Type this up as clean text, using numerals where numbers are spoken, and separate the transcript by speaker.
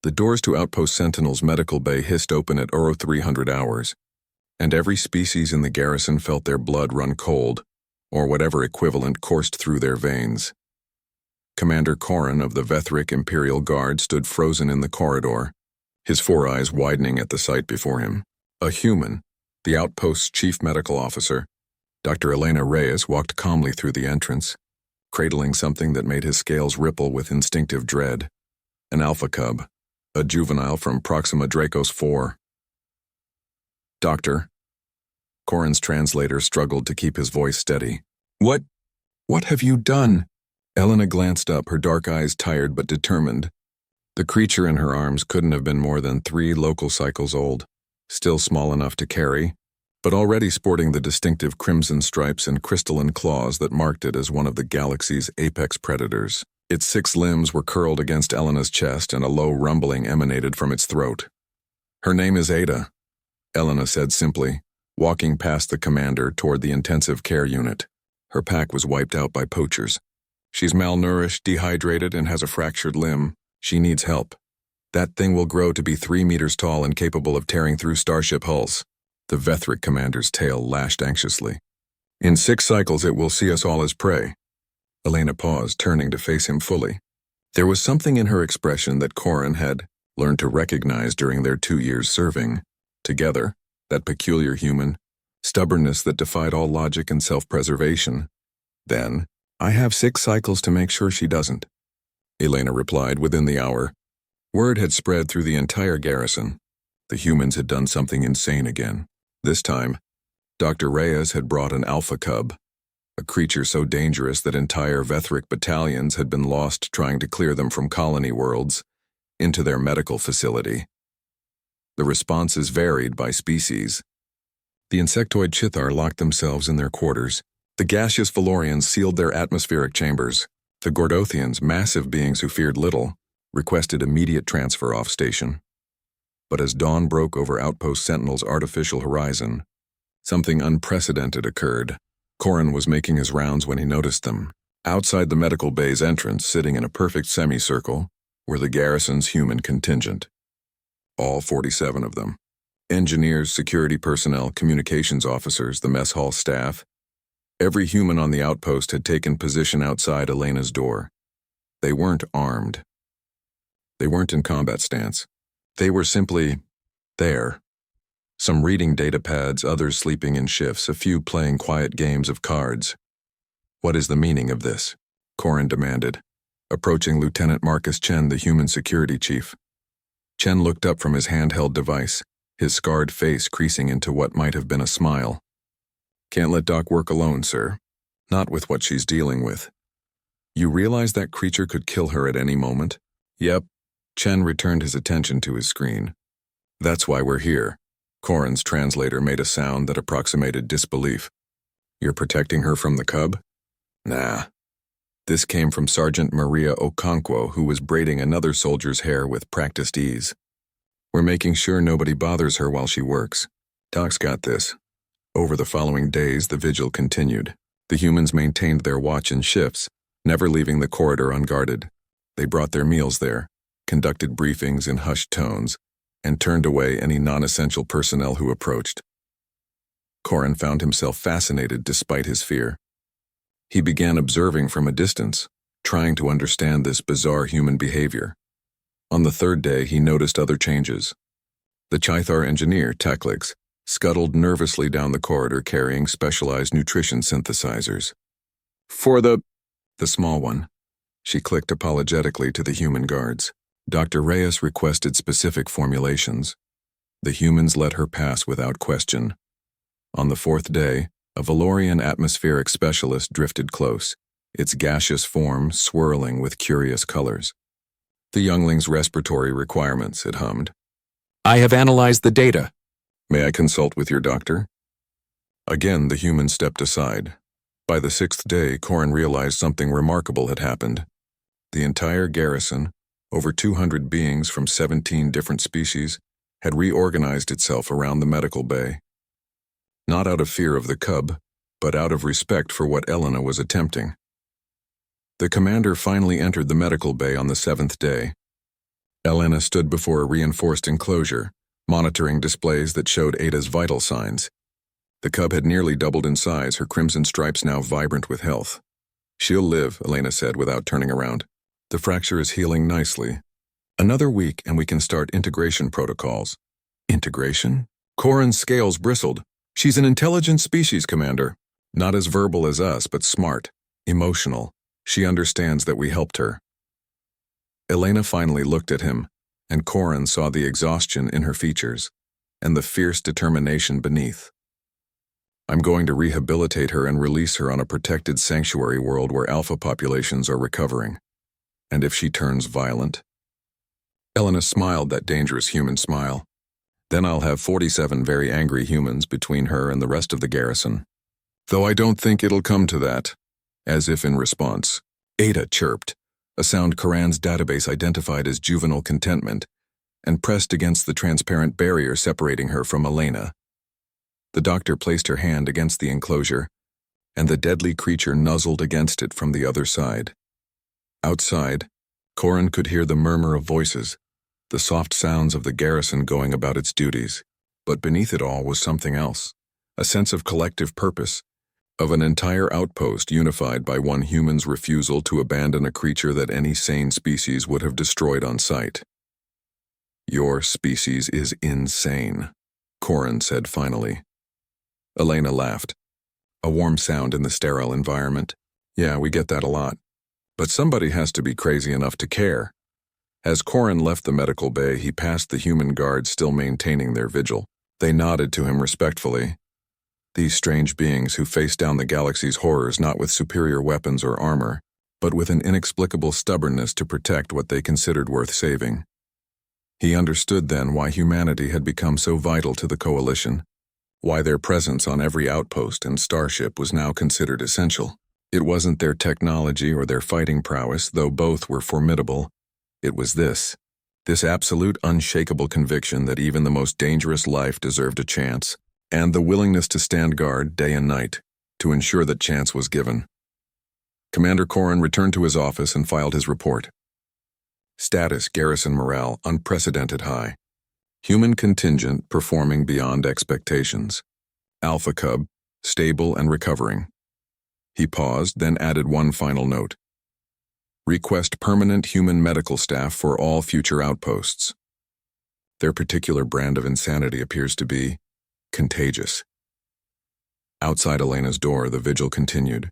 Speaker 1: The doors to Outpost Sentinel's medical bay hissed open at 0300 hours, and every species in the garrison felt their blood run cold, or whatever equivalent coursed through their veins. Commander Corin of the Vethric Imperial Guard stood frozen in the corridor, his four eyes widening at the sight before him. A human, the outpost's chief medical officer, Dr. Elena Reyes, walked calmly through the entrance, cradling something that made his scales ripple with instinctive dread. An alpha cub, a juvenile from Proxima Dracos 4. Doctor. Corin's translator struggled to keep his voice steady. What have you done? Elena glanced up, her dark eyes tired but determined. The creature in her arms couldn't have been more than 3 local cycles old, still small enough to carry, but already sporting the distinctive crimson stripes and crystalline claws that marked it as one of the galaxy's apex predators. Its 6 limbs were curled against Elena's chest, and a low rumbling emanated from its throat. Her name is Ada, Elena said simply, walking past the commander toward the intensive care unit. Her pack was wiped out by poachers. She's malnourished, dehydrated, and has a fractured limb. She needs help. That thing will grow to be 3 meters tall and capable of tearing through starship hulls. The Vethric commander's tail lashed anxiously. In 6 cycles it will see us all as prey. Elena paused, turning to face him fully. There was something in her expression that Corin had learned to recognize during their 2 years serving together, that peculiar human stubbornness that defied all logic and self-preservation. Then, I have 6 cycles to make sure she doesn't, Elena replied within the hour. Word had spread through the entire garrison. The humans had done something insane again. This time, Dr. Reyes had brought an alpha cub, a creature so dangerous that entire Vethric battalions had been lost trying to clear them from colony worlds into their medical facility. The responses varied by species. The insectoid Chithar locked themselves in their quarters. The gaseous Valorians sealed their atmospheric chambers. The Gordothians, massive beings who feared little, requested immediate transfer off station. But as dawn broke over Outpost Sentinel's artificial horizon, something unprecedented occurred. Corin was making his rounds when he noticed them. Outside the medical bay's entrance, sitting in a perfect semicircle, were the garrison's human contingent. All 47 of them. Engineers, security personnel, communications officers, the mess hall staff. Every human on the outpost had taken position outside Elena's door. They weren't armed. They weren't in combat stance. They were simply there. Some reading data pads, others sleeping in shifts, a few playing quiet games of cards. What is the meaning of this? Corin demanded, approaching Lieutenant Marcus Chen, the human security chief. Chen looked up from his handheld device, his scarred face creasing into what might have been a smile. Can't let Doc work alone, sir. Not with what she's dealing with. You realize that creature could kill her at any moment? Yep. Chen returned his attention to his screen. That's why we're here. Corin's translator made a sound that approximated disbelief. You're protecting her from the cub? Nah. This came from Sergeant Maria Okonkwo, who was braiding another soldier's hair with practiced ease. We're making sure nobody bothers her while she works. Doc's got this. Over the following days, the vigil continued. The humans maintained their watch in shifts, never leaving the corridor unguarded. They brought their meals there, conducted briefings in hushed tones, and turned away any non-essential personnel who approached. Corin found himself fascinated despite his fear. He began observing from a distance, trying to understand this bizarre human behavior. On the 3rd day, he noticed other changes. The Chithar engineer, Teklix, scuttled nervously down the corridor carrying specialized nutrition synthesizers. For the small one, she clicked apologetically to the human guards. Dr. Reyes requested specific formulations. The humans let her pass without question. On the 4th day, a Valorian atmospheric specialist drifted close, its gaseous form swirling with curious colors. The youngling's respiratory requirements, it hummed. I have analyzed the data. May I consult with your doctor? Again, the human stepped aside. By the 6th day, Corin realized something remarkable had happened. The entire garrison, over 200 beings from 17 different species, had reorganized itself around the medical bay. Not out of fear of the cub, but out of respect for what Elena was attempting. The commander finally entered the medical bay on the 7th day. Elena stood before a reinforced enclosure, monitoring displays that showed Ada's vital signs. The cub had nearly doubled in size, her crimson stripes now vibrant with health. "She'll live," Elena said without turning around. "The fracture is healing nicely. Another week and we can start integration protocols." "Integration?" Corin's scales bristled. "She's an intelligent species, Commander. Not as verbal as us, but smart, emotional. She understands that we helped her." Elena finally looked at him, and Corin saw the exhaustion in her features and the fierce determination beneath. "I'm going to rehabilitate her and release her on a protected sanctuary world where alpha populations are recovering. And if she turns violent?" Elena smiled that dangerous human smile. "Then I'll have 47 very angry humans between her and the rest of the garrison. Though I don't think it'll come to that." As if in response, Ada chirped, a sound Coran's database identified as juvenile contentment, and pressed against the transparent barrier separating her from Elena. The doctor placed her hand against the enclosure, and the deadly creature nuzzled against it from the other side. Outside, Corin could hear the murmur of voices, the soft sounds of the garrison going about its duties. But beneath it all was something else, a sense of collective purpose, of an entire outpost unified by one human's refusal to abandon a creature that any sane species would have destroyed on sight. "Your species is insane," Corin said finally. Elena laughed. A warm sound in the sterile environment. "Yeah, we get that a lot. But somebody has to be crazy enough to care." As Corin left the medical bay, he passed the human guards still maintaining their vigil. They nodded to him respectfully. These strange beings who faced down the galaxy's horrors not with superior weapons or armor, but with an inexplicable stubbornness to protect what they considered worth saving. He understood then why humanity had become so vital to the coalition, why their presence on every outpost and starship was now considered essential. It wasn't their technology or their fighting prowess, though both were formidable. It was this absolute unshakable conviction that even the most dangerous life deserved a chance, and the willingness to stand guard day and night to ensure that chance was given. Commander Corin returned to his office and filed his report. Status: Garrison morale unprecedented high. Human contingent performing beyond expectations. Alpha Cub stable and recovering. He paused, then added one final note. Request permanent human medical staff for all future outposts. Their particular brand of insanity appears to be contagious. Outside Elena's door, the vigil continued.